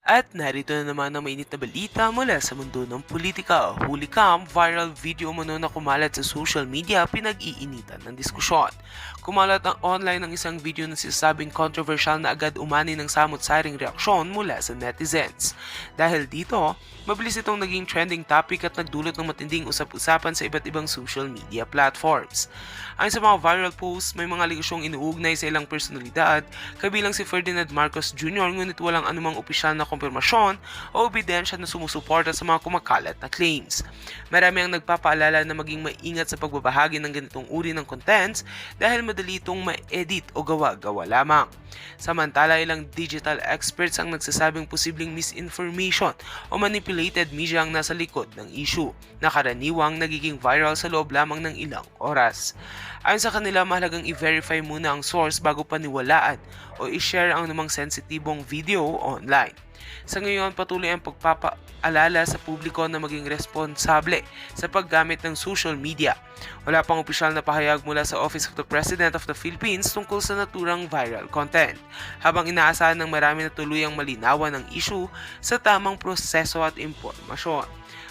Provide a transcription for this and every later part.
At narito na naman ang mainit na balita mula sa mundo ng politika. Huli kam, viral video umano na kumalat sa social media pinag-iinitan ng diskusyon. Kumalat ang online ng isang video na sinasabing controversial na agad umani ng samot-saring reaksyon mula sa netizens. Dahil dito, mabilis itong naging trending topic at nagdulot ng matinding usap-usapan sa iba't ibang social media platforms. Ayon sa mga viral posts, may mga aligasyong inuugnay sa ilang personalidad, kabilang si Ferdinand Marcos Jr. ngunit walang anumang opisyal na kumpirmasyon o ebidensya na sumusuporta sa mga kumakalat na claims. Marami ang nagpapaalala na maging maingat sa pagbabahagi ng ganitong uri ng contents dahil madali itong ma-edit o gawa-gawa lamang. Samantala, ilang digital experts ang nagsasabing posibleng misinformation o manipulated media ang nasa likod ng issue na karaniwang nagiging viral sa loob lamang ng ilang oras. Ayon sa kanila, mahalagang i-verify muna ang source bago paniwalaan o i-share ang namang sensitibong video online. Sa ngayon, patuloy ang pagpapaalala sa publiko na maging responsable sa paggamit ng social media. Wala pang opisyal na pahayag mula sa Office of the President of the Philippines tungkol sa naturang viral content, habang inaasahan ng marami na tuluyang malinawan ang issue sa tamang proseso at impormasyon.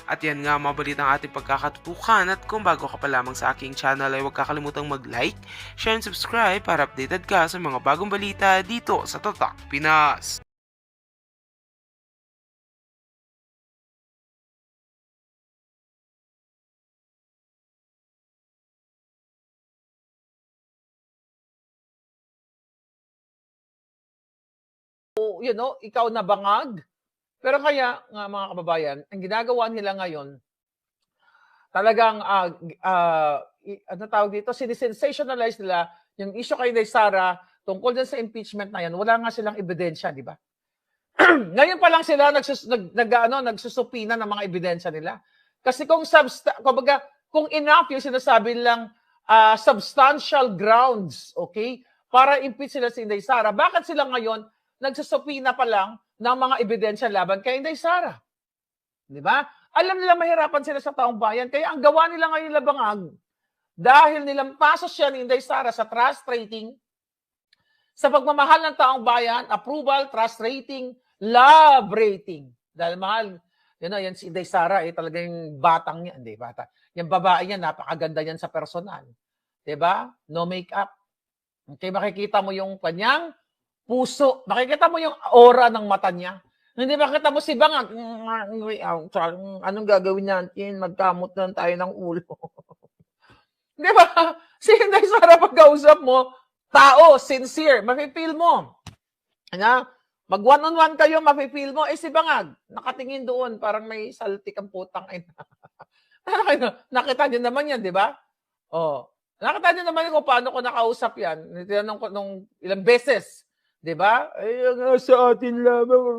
At yan nga mga balitang ating pagkakatutukan, at kung bago ka pa lamang sa aking channel ay huwag kakalimutang mag-like, share and subscribe para updated ka sa mga bagong balita dito sa Tatak Pinas. Ikaw na bangag. Pero kaya nga mga kababayan, ang ginagawa nila ngayon, talagang ano tawag dito, sinisensationalize nila yung issue kay Sara tungkol din sa impeachment na yan. Wala nga silang ebidensya, di ba? Ngayon pa lang sila nagsusupina ng mga ebidensya nila. Kasi kung enough yung sinasabi lang substantial grounds, okay, para impeach sila si Inday Sara, bakit sila ngayon nagsusupina pa lang ng mga ebidensya laban kay Inday Sara? Di ba? Alam nila mahirapan sila sa taong bayan, kaya ang gawa nila ngayon labangag, dahil nilampasos siya ni Inday Sara sa trust rating, sa pagmamahal ng taong bayan, approval, trust rating, love rating. Dahil mahal, yan si Inday Sara, talaga yung batang niya, hindi, bata. Yung babae niya, napakaganda yan sa personal. Diba? No makeup. Okay, makikita mo yung kanyang puso. Makikita mo yung aura ng mata niya. Hindi makita mo si Bangag, anong gagawin natin? Magkamot na tayo ng ulo. Di ba? Si Inday Sara, pagkausap mo, tao, sincere, mafe-feel mo. Mag one-on-one kayo, mafe-feel mo. Si Bangag, nakatingin doon, parang may saltik ang putang. Nakita niyo naman yan, di ba? Nakita niyo naman kung paano ko nakausap yan. Tinanong ko nung ilang beses. Diba? Sa atin lamang.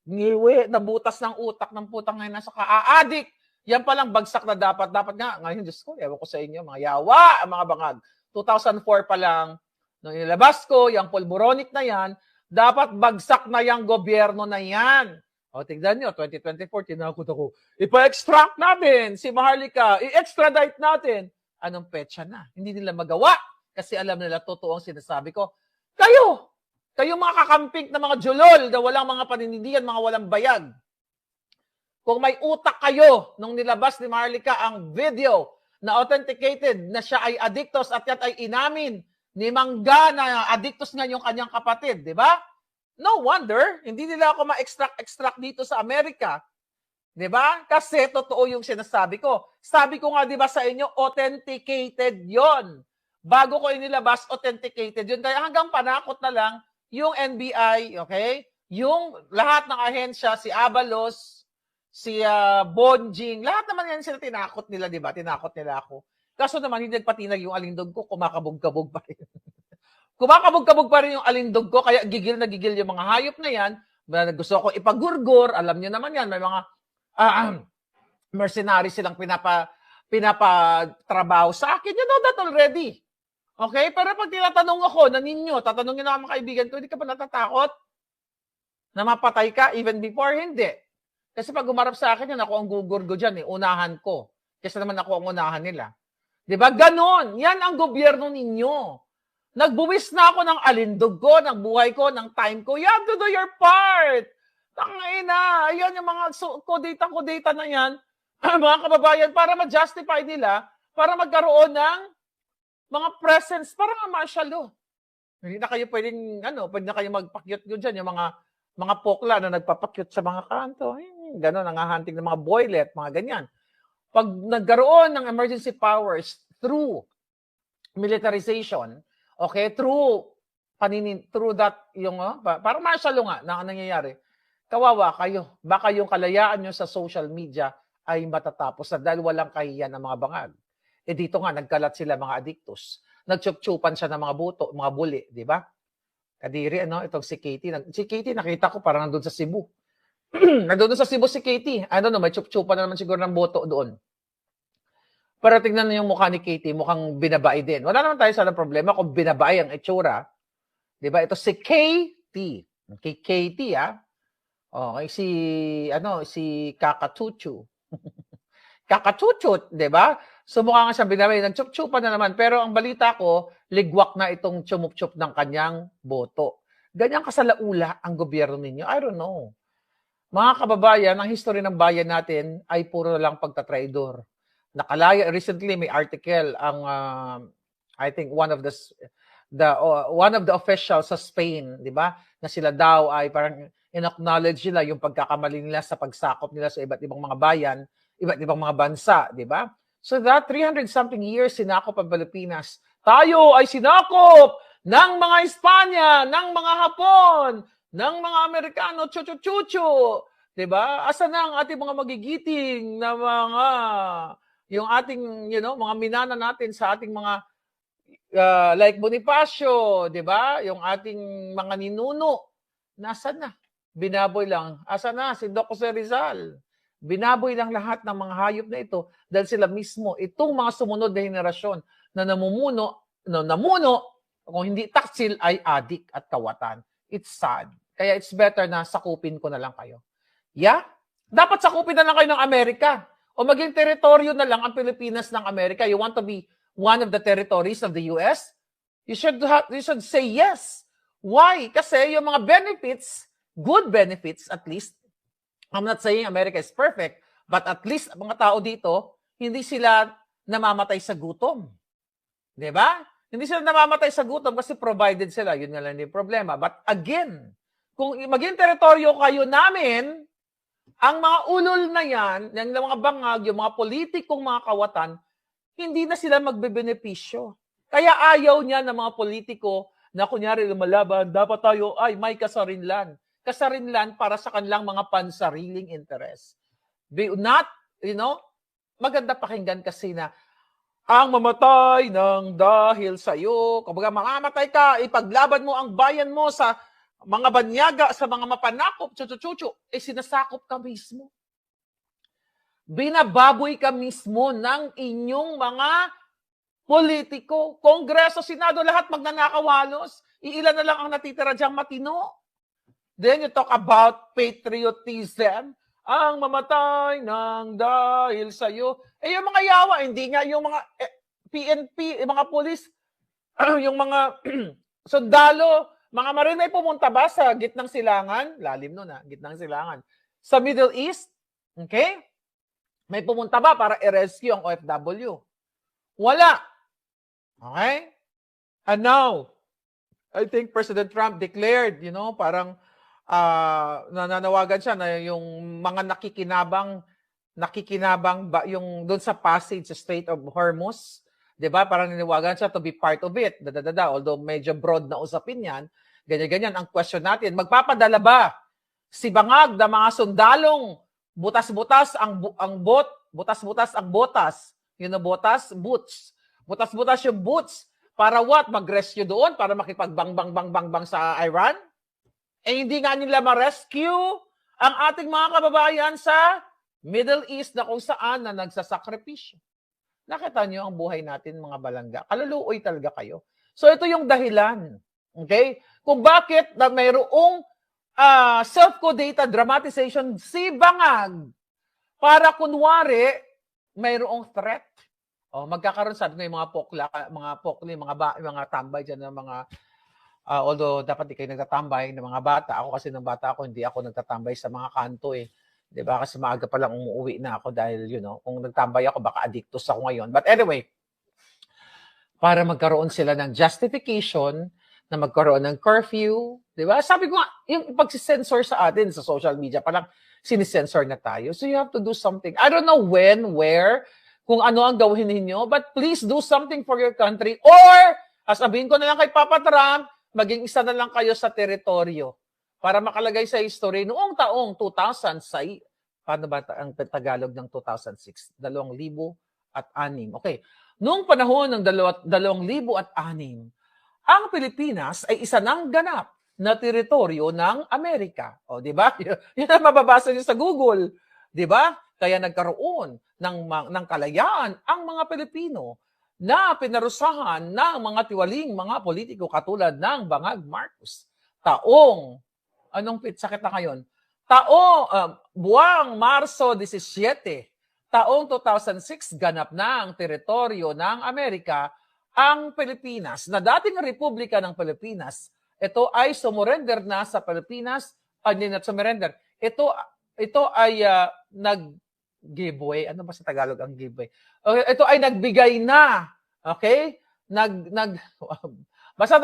Ngiwi, nabutas ng utak ng putang ngayon nasa ka-aadik. Yan palang bagsak na dapat. Dapat nga, ngayon, Diyos ko, ewan ko sa inyo, mga yawa, mga bangag. 2004 pa lang, nung inilabas ko, yung pulburonic na yan, dapat bagsak na yung gobyerno na yan. Tignan nyo, 2024, tinakot ako. Ipa-extract natin si Maharlika, i-extradite natin. Anong petsa na? Hindi nila magawa kasi alam nila totoo ang sinasabi ko. Kayo mga kakamping na mga julol na walang mga paninindigan, mga walang bayag. Kung may utak kayo nung nilabas ni Maharlika ang video na authenticated na siya ay addictos at yan ay inamin ni Mangga na addictos nga yung kanyang kapatid, di ba? No wonder, hindi nila ako ma-extract dito sa Amerika. Di ba? Kasi totoo yung sinasabi ko. Sabi ko nga, di ba sa inyo, authenticated yon. Bago ko inilabas, authenticated yun. Kaya hanggang panakot na lang yung NBI, okay? Yung lahat ng ahensya, si Abalos, si Bonjing, lahat naman yan sila tinakot nila, di ba? Tinakot nila ako. Kaso naman, hindi nagpatinag yung alindog ko, kumakabog-kabog pa rin. Kumakabog-kabog pa rin yung alindog ko, kaya gigil na gigil yung mga hayop na yan. Gusto ko ipagurgur, alam nyo naman yan, may mga mercenaries silang pinapatrabaho sa akin. You know that already. Okay? Pero pag tinatanong ako na ninyo, tatanungin na mga kaibigan ko, hindi ka ba natatakot na mapatay ka even before? Hindi. Kasi pag umarap sa akin, yan ako ang gugurgo dyan, unahan ko. Kasi naman ako ang unahan nila. Diba? Ganon. Yan ang gobyerno ninyo. Nagbuwis na ako ng alindog ko, ng buhay ko, ng time ko. You have to do your part. Tangina, ayan yung mga kudita na yan, mga kababayan, para ma-justify nila, para magkaroon ng mga presence, para nga martial law. Hindi na kayo pwedeng, pwede na kayo magpakyut yun dyan, yung mga pokla na nagpapakyut sa mga kanto. Gano'n, nangahanting ng mga boylet, mga ganyan. Pag nagkaroon ng emergency powers through militarization, okay, through that, yung, parang martial law nga na nangyayari, kawawa kayo. Baka yung kalayaan nyo sa social media ay matatapos na dahil walang kahiyan ng mga bangag. Dito nga, nagkalat sila mga adictus. Nagtsup-tsupan siya ng mga buto, mga buli, di ba? Kadiri, itong si Katie. Si Katie, nakita ko parang nandun sa Cebu. Nandun sa Cebu si Katie. May tsup-tsupan na naman siguro ng buto doon. Pero tingnan yung mukha ni Katie, mukhang binabae din. Wala naman tayo sa problema kung binabae ang itsura. Di ba? Ito si Katie. Okay, Katie, Okay, si Kakatuchu. Kakatuchut, di ba? So mukha nga siyang binabae. Nagtsup-tsupan na naman. Pero ang balita ko, ligwak na itong tsumup-tsup ng kanyang boto. Ganyan kasalaula ang gobyerno ninyo. I don't know. Mga kababayan, ang history ng bayan natin ay puro lang pagtatraidor. Nakalaya, recently may article ang I think one of the officials sa Spain, di ba? Na sila daw ay parang in-acknowledge nila yung pagkakamali nila sa pagsakop nila sa iba't ibang mga bayan, iba't ibang mga bansa, di ba? So that 300-something years sinakop ang Pilipinas. Tayo ay sinakop ng mga Espanya, ng mga Hapon, ng mga Amerikano, chuchu-chuchu. Diba? Asa na ang ating mga magigiting na yung ating, mga minana natin sa ating mga, like Bonifacio, diba? Yung ating mga ninuno. Nasaan na? Binaboy lang. Asa na? Si Doc Jose Rizal. Binaboy lang lahat ng mga hayop na ito dahil sila mismo, itong mga sumunod na henerasyon na namuno, kung hindi taksil ay adik at kawatan. It's sad. Kaya it's better na sakupin ko na lang kayo. Yeah? Dapat sakupin na lang kayo ng Amerika. O maging teritoryo na lang ang Pilipinas ng Amerika. You want to be one of the territories of the US? You should say yes. Why? Kasi yung mga benefits, good benefits at least, I'm not saying America is perfect, but at least mga tao dito, hindi sila namamatay sa gutom. Di ba? Hindi sila namamatay sa gutom kasi provided sila. Yun nga lang yung problema. But again, kung maging teritoryo kayo namin, ang mga ulol na yan, yung mga bangag, yung mga politikong mga kawatan, hindi na sila magbebenepisyo. Kaya ayaw niya ng mga politiko na kunyari lumalaban, dapat tayo ay may kasarinlan. Kasarinlan para sa kanilang mga pansariling interest. Be not, maganda pakinggan kasi na ang mamatay ng dahil sa iyo, kapag mamamatay ka, ipaglaban mo ang bayan mo sa mga banyaga, sa mga mapanakop, chuchu-chuchu, sinasakop ka mismo. Binababoy ka mismo ng inyong mga politiko, Kongreso, Senado, lahat magnanakawalos. Iilan na lang ang natitira diyang matino. Then you talk about patriotism. Ang mamatay ng dahil sa'yo. Yung mga yawa, hindi nga yung mga PNP, yung mga polis, yung mga sundalo, mga marine ay pumunta ba sa gitnang silangan? Lalim nun gitnang silangan. Sa Middle East, okay? May pumunta ba para i-rescue ang OFW? Wala. Okay? And now, I think President Trump declared, parang nananawagan siya na yung mga nakikinabang ba yung doon sa passage sa Strait of Hormuz, 'di ba? Parang nanawagan siya to be part of it. Although medyo broad na usapin 'yan, ganyan-ganyan ang question natin. Magpapadala ba si Bangag na mga sundalong butas-butas ang butas-butas ang botas, botas, boots. Butas-butas yung boots para what? Mag-rescue doon para makipagbang sa Iran? Hindi nga nila ma-rescue ang ating mga kababayan sa Middle East na kung saan na nagsasakripisyo. Nakita niyo ang buhay natin, mga balangga. Kaluluoy talaga kayo. So ito yung dahilan. Okay? Kung bakit na mayroong self-codata dramatization si Bangag para kunwari mayroong threat. Magkakaroon, sabi ko, yung mga pokli, mga tambay dyan ng mga, although dapat di kayo nagtatambay ng mga bata. Ako kasi ng bata ako, hindi ako nagtatambay sa mga kanto eh. Di ba? Kasi maaga pa lang umuwi na ako dahil, kung nagtambay ako, baka addictus ako ngayon. But anyway, para magkaroon sila ng justification na magkaroon ng curfew, di ba? Sabi ko nga, yung pagsisensor sa atin sa social media, parang sinisensor na tayo. So you have to do something. I don't know when, where, kung ano ang gawin ninyo, but please do something for your country. Or, sabihin ko na lang kay Papa Trump, maging isa na lang kayo sa teritoryo para makalagay sa history noong taong 2006. Paano ba ang Tagalog ng 2006? 2006. Okay. Noong panahon ng 2006, ang Pilipinas ay isa ng ganap na teritoryo ng Amerika. O, di ba? Yun ang mababasa niyo sa Google. Di ba? Kaya nagkaroon ng kalayaan ang mga Pilipino na pinarusahan ng mga tiwaling mga politiko katulad ng Bangag Marcos. Anong sakit na ngayon? Buwang Marso 17, taong 2006, ganap na ang teritoryo ng Amerika ang Pilipinas, na dating Republika ng Pilipinas. Ito ay sumurrender na sa Pilipinas, hindi na sumurrender. Ito ay nag-giveaway. Ano ba sa Tagalog ang giveaway? Ito ay nagbigay na. Okay? Basta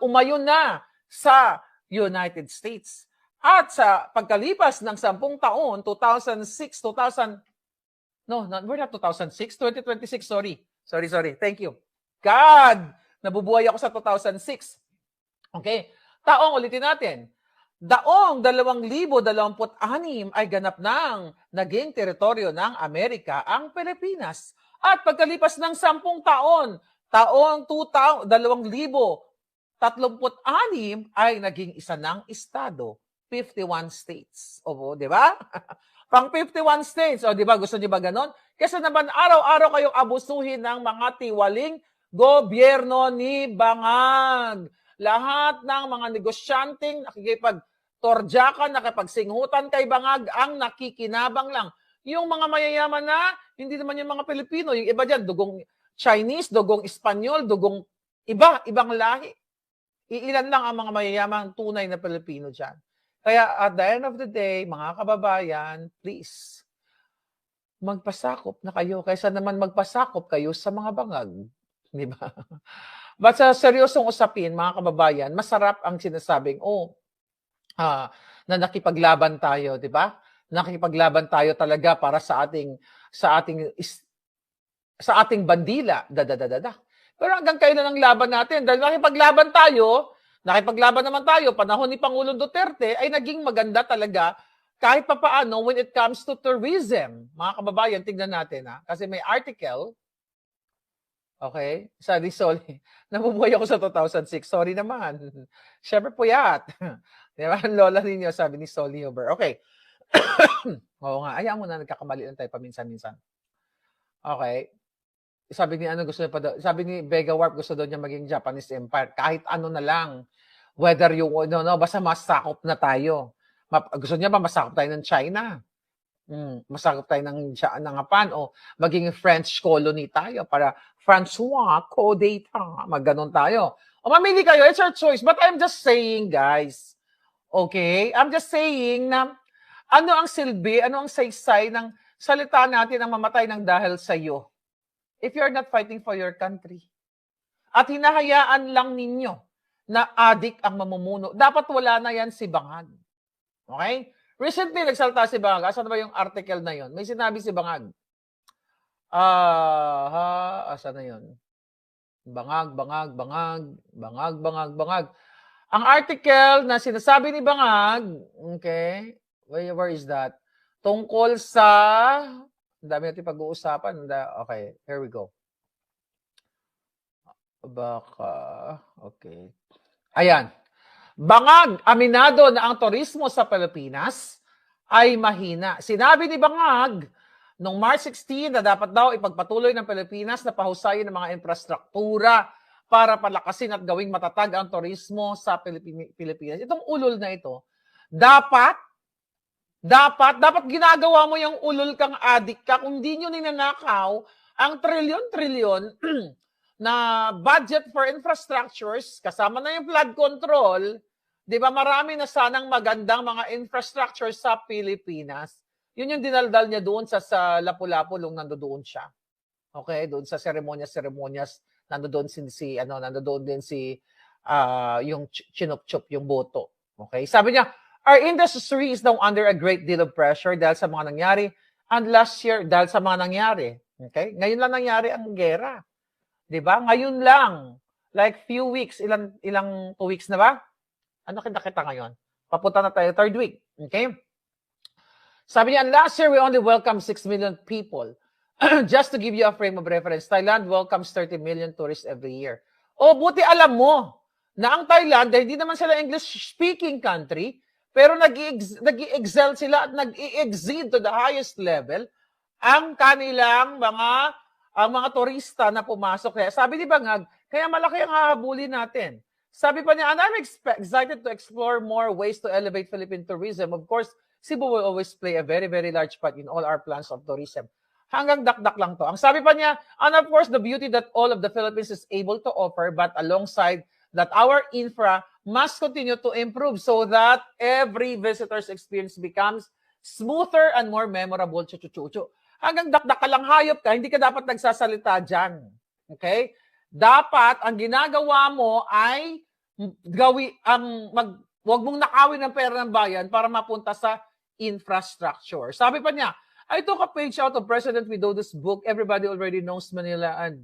umayon na sa United States. At sa pagkalipas ng 10 taon, 2006, we're not 2006, 2026, sorry. Thank you. God, nabubuhay ako sa 2006. Okay? Ulitin natin. Daong 2026 ay ganap ng naging teritoryo ng Amerika ang Pilipinas. At pagkalipas ng 10 taon, taong 2036 ay naging isa ng estado, 51 states. Di ba? Pang 51 states. Di ba? Gusto niyo ba ganon? Kasi naman araw-araw kayong abusuhin ng mga tiwaling gobyerno ni Bangag. Lahat ng mga negosyanteng nakikipagtordyakan, nakipagsinghutan kay Bangag ang nakikinabang lang. Yung mga mayayaman na, hindi naman yung mga Pilipino. Yung iba dyan, dugong Chinese, dugong Espanyol, dugong ibang lahi. Iilan lang ang mga mayayamang tunay na Pilipino dyan. Kaya at the end of the day, mga kababayan, please, magpasakop na kayo kaysa naman magpasakop kayo sa mga bangag. Di ba? But sa seryosong usapin, mga kababayan, masarap ang sinasabing, na nakipaglaban tayo, di ba? Nakipaglaban tayo talaga para sa ating bandila. Pero hanggang kailan ang laban natin? Dahil nakipaglaban naman tayo, panahon ni Pangulong Duterte, ay naging maganda talaga kahit papaano when it comes to tourism. Mga kababayan, tingnan natin kasi may article. Okay? Sabi ni Solly, nabubuhay ako sa 2006. Sorry naman. Siyempre puyat. Di ba? Ang lola ninyo, sabi ni Solly Huber. Okay. Oo nga. Ayaw mo na, nagkakamali lang tayo paminsan-minsan. Okay. Sabi ni Vega Warp, gusto daw niya maging Japanese Empire. Kahit ano na lang. Whether yung, basta masakop na tayo. Gusto niya ba masakop tayo ng China? Masakop tayo ng Japan o maging French colony tayo para Francois Codeta, magganon tayo. O mamili kayo, it's your choice. But I'm just saying, guys, okay? I'm just saying na ano ang silbi, ano ang saysay ng salita natin ang mamatay ng dahil sa iyo if you're not fighting for your country. At hinahayaan lang ninyo na adik ang mamumuno. Dapat wala na yan si Bangag. Okay? Recently, nagsalta si Bangag. Asan ba yung article na yon? May sinabi si Bangag. Asan na yun? Bangag. Ang article na sinasabi ni Bangag, okay, where is that? Tungkol sa, ang dami natin pag-uusapan. Okay, here we go. Okay. Ayan. Bangag, aminado na ang turismo sa Pilipinas ay mahina. Sinabi ni Bangag noong March 16 na dapat daw ipagpatuloy ng Pilipinas na pahusayin ng mga infrastruktura para palakasin at gawing matatag ang turismo sa Pilipinas. Itong ulol na ito, dapat ginagawa mo yung ulol kang adik ka. Kung di nyo ninanakaw Ang trilyon-trilyon na budget for infrastructures, kasama na yung flood control, di ba marami na sanang magandang mga infrastructure sa Pilipinas. Yun yung dinaldal niya doon sa Lapu-Lapu nung nandoon siya. Okay, doon sa seremonyas, nandoon nandoon din si yung chinup-chup yung boto. Okay? Sabi niya, our industry is now under a great deal of pressure dahil sa mga nangyari. And last year, dahil sa mga nangyari. Okay? Ngayon lang nangyari ang gera. 'Di ba? Ngayon lang. Like few weeks, ilang 2 weeks na ba? Ano kita ngayon? Papunta na tayo third week. Okay? Sabi niya, last year we only welcomed 6 million people. Just to give you a frame of reference, Thailand welcomes 30 million tourists every year. O, buti alam mo na ang Thailand, hindi naman sila English-speaking country, pero nag-i-excel sila at nag-i-exceed to the highest level ang kanilang mga turista na pumasok. Kaya sabi ni Bangag, kaya malaki ang hahabulin natin. Sabi pa niya, and I'm excited to explore more ways to elevate Philippine tourism. Of course, Cebu will always play a very, very large part in all our plans of tourism. Hanggang dakdak lang to. Ang sabi pa niya, and of course, the beauty that all of the Philippines is able to offer, but alongside that our infra must continue to improve so that every visitor's experience becomes smoother and more memorable. Chuchuchuchu. Hanggang dakdak ka lang, hayop ka, hindi ka dapat nagsasalita dyan. Okay? Dapat, ang ginagawa mo ay wag mong nakawin ng pera ng bayan para mapunta sa infrastructure. Sabi pa niya, I took a page out of President Widodo's book. Everybody already knows Manila and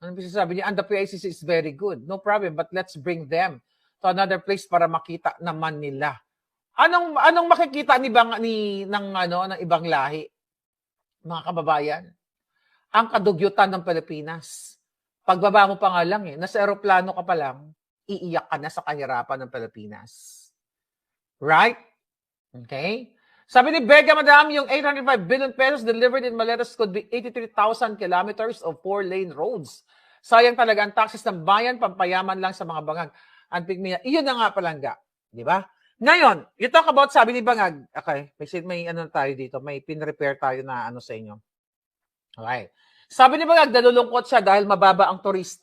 ano sabi niya, and the PICC is very good. No problem, but let's bring them to another place para makita naman nila. Anong makikita ng ibang lahi? Mga kababayan, ang kadugyutan ng Pilipinas. Pagbaba mo pa nga lang nasa eroplano ka pa lang, iiyak ka na sa kahirapan ng Pilipinas. Right? Okay? Sabi ni Vega, Madam, yung 805 billion pesos delivered in Maletas could be 83,000 kilometers of 4-lane roads. Sayang talaga ang taxes ng bayan, pampayaman lang sa mga bangag. Ang pigmiya, iyon na nga palangga. Di ba? Ngayon, you talk about, sabi ni Bangag, okay, may tayo dito, may pin-repair tayo na sa inyo. Okay. Sabi ni Bangag, nalulungkot siya dahil mababa ang tourist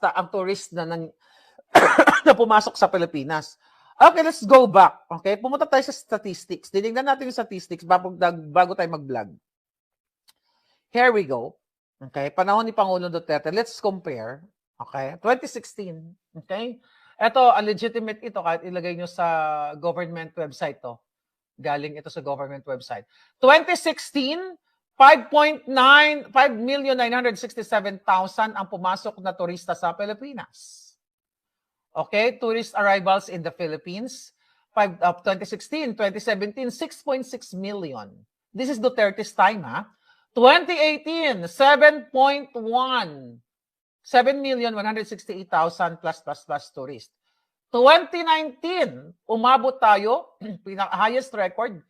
na na pumasok sa Pilipinas. Okay, let's go back. Okay, pumunta tayo sa statistics. Tinignan natin yung statistics bago tayo mag-vlog. Here we go. Okay, panahon ni Pangulong Duterte. Let's compare. Okay, 2016. Okay, ito, legitimate ito kahit ilagay nyo sa government website to. Galing ito sa government website. 2016, 5,967,000 ang pumasok na turista sa Pilipinas. Okay, tourist arrivals in the Philippines, 2016, 2017, 6.6 million. This is Duterte's time, ha? 2018, 7.1. 7,168,000 plus tourists. 2019, umabot tayo, highest record,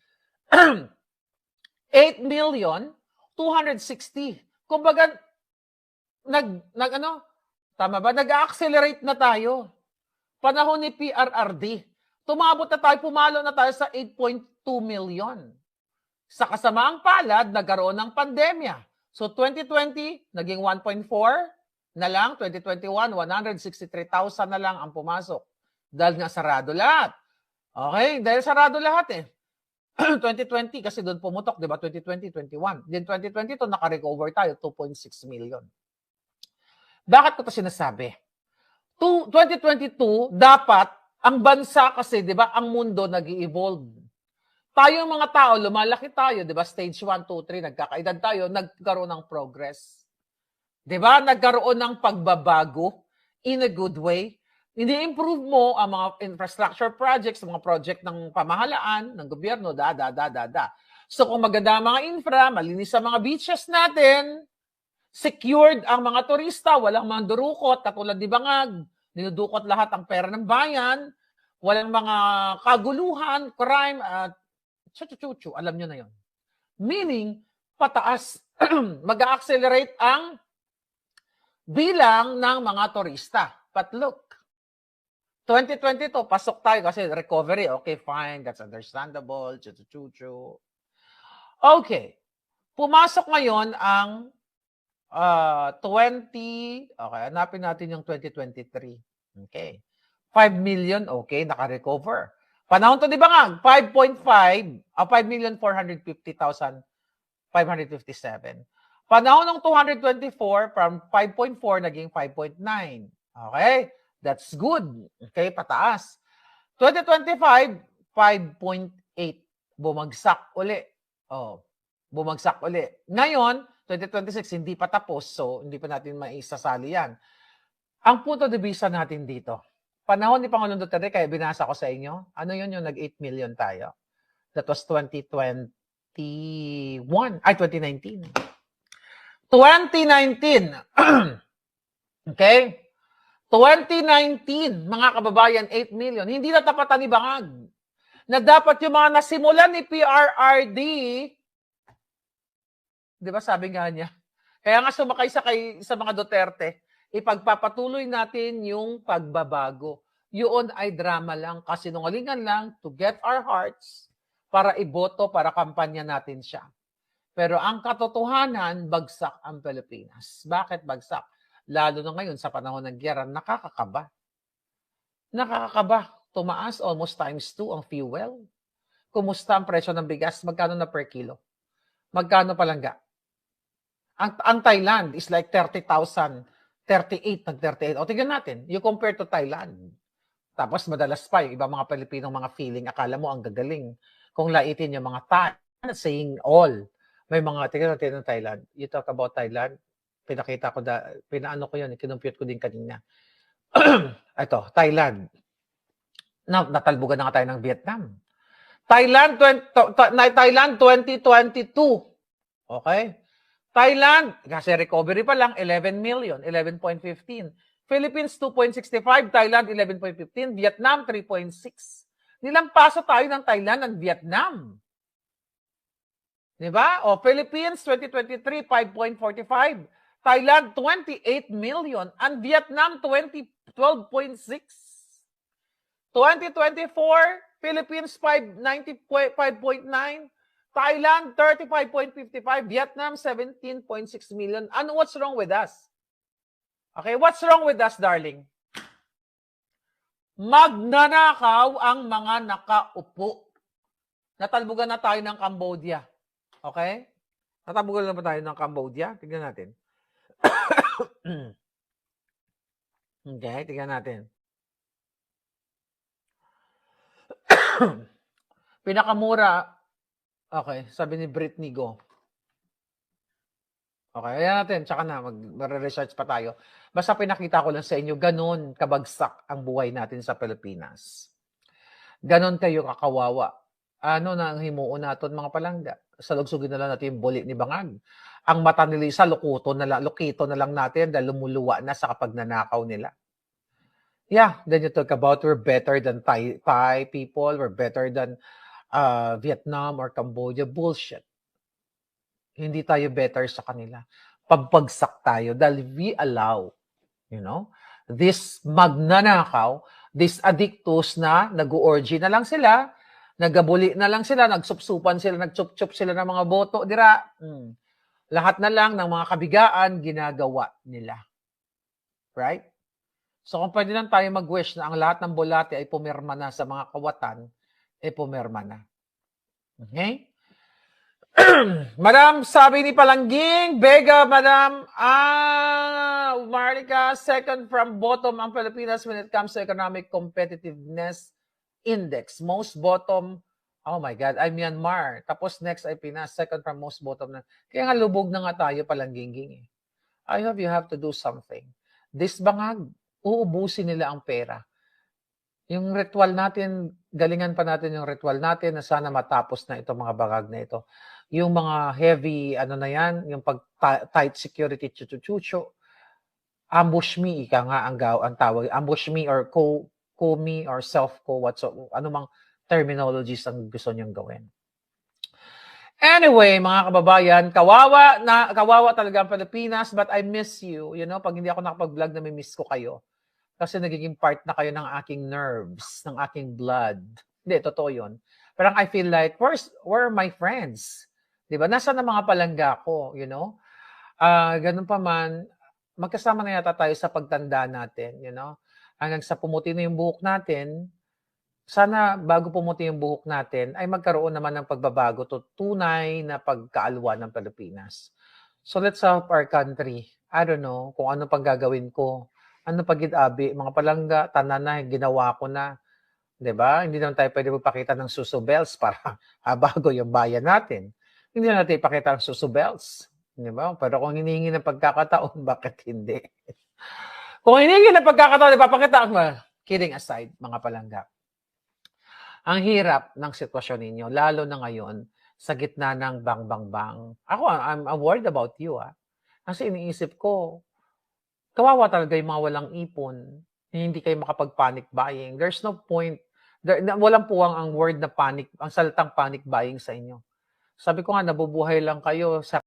8,260,000. Kumbaga, tama ba? Nag-accelerate na tayo. Panahon ni PRRD, pumalo na tayo sa 8.2 million. Sa kasamaang palad, nagkaroon ng pandemya. So 2020, naging 1.4 na lang. 2021, 163,000 na lang ang pumasok. Dahil nga sarado lahat. Okay, dahil sarado lahat 2020 kasi doon pumutok, di ba? 2020, 21. Then 2022, naka-recover tayo, 2.6 million. Bakit ko ito sinasabi? 2022, dapat, ang bansa kasi, di ba, ang mundo nag-i-evolve. Tayo mga tao, lumalaki tayo, di ba, stage 1, 2, 3, nagkakaedad tayo, nagkaroon ng progress. Di ba, nagkaroon ng pagbabago in a good way. Ini-improve mo ang mga infrastructure projects, mga project ng pamahalaan, ng gobyerno, So kung maganda ang mga infra, malinis ang mga beaches natin, secured ang mga turista, walang mga durukot, katulad di Bangag, dinudukot lahat ang pera ng bayan, walang mga kaguluhan, crime, at alam nyo na yon. Meaning, pataas, mag-accelerate ang bilang ng mga turista. But look, 2022, pasok tayo kasi recovery. Okay, fine, that's understandable. Okay, pumasok ngayon ang 20, okay, hanapin natin yung 2023. Okay. 5 million, okay, naka-recover. Panahon to di ba nga, 5.5, 5,450,557. Panahon ng 224, from 5.4 naging 5.9. Okay, that's good. Okay, pataas. 2025, 5.8. Bumagsak uli. Oh, bumagsak uli. Ngayon, 2026, hindi pa tapos, so hindi pa natin maisasali yan. Ang punto de vista natin dito, panahon ni Pangulong Duterte, kaya binasa ko sa inyo, ano yun yung nag-8 million tayo? That was 2019. 2019. Okay? 2019, mga kababayan, 8 million. Hindi na tapatan ni Bangag. Na dapat yung mga nasimulan ni PRRD, di ba sabi nga niya, kaya nga sumakay sa mga Duterte, ipagpapatuloy natin yung pagbabago. Yun ay drama lang, kasinungalingan lang to get our hearts para iboto, para kampanya natin siya. Pero ang katotohanan, bagsak ang Pilipinas. Bakit bagsak? Lalo na ngayon sa panahon ng giyera, nakakakaba. Nakakakaba. Tumaas almost times 2 ang fuel. Kumusta ang presyo ng bigas? Magkano na per kilo? Magkano palangga? Ang Thailand is like 30,000, 38, nag-38. O tignan natin, you compare to Thailand. Tapos madalas pa, yung ibang mga Pilipinong mga feeling, akala mo ang gagaling. Kung laitin yung mga Thai, I'm not saying all. May mga, tignan natin ng Thailand. You talk about Thailand, pinakita ko, pinaano ko yun, kinumpute ko din kanina. Ito, Thailand. Natalbugan na nga tayo ng Vietnam. Thailand 2022. Okay? Thailand, kasi recovery pa lang, 11 million, 11.15. Philippines, 2.65. Thailand, 11.15. Vietnam, 3.6. Nilampaso tayo ng Thailand and Vietnam. Diba? O, Philippines, 2023, 5.45. Thailand, 28 million. And Vietnam, 12.6. 2024, Philippines, 5.9. Thailand, 35.55. Vietnam, 17.6 million. And what's wrong with us? Okay, what's wrong with us, darling? Magnanakaw ang mga nakaupo. Natalbugan na tayo ng Cambodia. Okay? Natalbugan na ba tayo ng Cambodia? Tignan natin. Okay, tignan natin. Pinakamura, okay, sabi ni Britney Go. Okay, ayan natin, tsaka na, mag-research pa tayo. Basta pinakita ko lang sa inyo, ganun kabagsak ang buhay natin sa Pilipinas. Ganon kayo kakawawa. Ano na ang himuon natin mga palangga? Salugsugin na lang natin yung buli ni Bangag. Ang mata nila isa, lukito na lang natin dahil lumuluwa na sa kapag nanakaw nila. Yeah, then you talk about we're better than Thai people, we're better than Vietnam or Cambodia. Bullshit. Hindi tayo better sa kanila. Pagbagsak tayo dahil we allow, this magnanakaw, this addictus na nag-orgy na lang sila, nagabuli na lang sila, nagsupsupan sila, nagchup-chup sila ng mga boto, dira. Lahat na lang ng mga kabigaan, ginagawa nila. Right? So kung pwede lang tayo mag-wish na ang lahat ng bulate ay pumirma na sa mga kawatan, pumirma na. Okay? Madam, sabi ni Palangging, Vega, Madam, Marlica, second from bottom ang Pilipinas when it comes to economic competitiveness index. Most bottom, oh my God, ay Myanmar. Tapos next ay Pinas, second from most bottom na. Kaya nga lubog na nga tayo, Palangging. I hope you have to do something. This Bangag, uubusin nila ang pera. Yung ritual natin, galingan pa natin yung ritual natin na sana matapos na itong mga Bangag na ito. Yung mga heavy, na yan, yung pag-tight security, chuchu-chuchu, ambush me, ika nga ang tawag, ambush me or co-me or self-co, anumang terminologies ang gusto niyong gawin. Anyway, mga kababayan, kawawa talaga ang Pilipinas, but I miss you. Pag hindi ako nakapag-vlog, namimiss ko kayo. Kasi nagiging part na kayo ng aking nerves, ng aking blood. Hindi, totoo yun. Parang I feel like, where are my friends? Diba? Nasaan na mga palangga ko, Ganun pa man, magkasama na yata tayo sa pagtanda natin, you know? Hanggang sa pumuti na yung buhok natin, sana bago pumuti yung buhok natin ay magkaroon naman ng pagbabago to tunay na pagkaalwa ng Pilipinas. So let's help our country. I don't know kung ano pang gagawin ko. Ano pag abi, mga palangga, tanan na, ginawa ko na. 'Di ba? Hindi naman tayo pwede magpakita ng susubels para bago yung bayan natin. Hindi na natin ipakita ng susubels. 'Di ba? Pero kung hinihingi ng pagkakataon, bakit hindi? Kung hinihingi ng pagkakataon, ipapakita ko. Kidding aside, mga palangga. Ang hirap ng sitwasyon ninyo, lalo na ngayon, sa gitna ng bang. Ako, I'm worried about you, Kasi iniisip ko, kawawa talaga yung mga walang ipon. Hindi kayo makapag-panic buying. There's no point. Walang puwang ang word na panic, ang salitang panic buying sa inyo. Sabi ko nga, nabubuhay lang kayo sa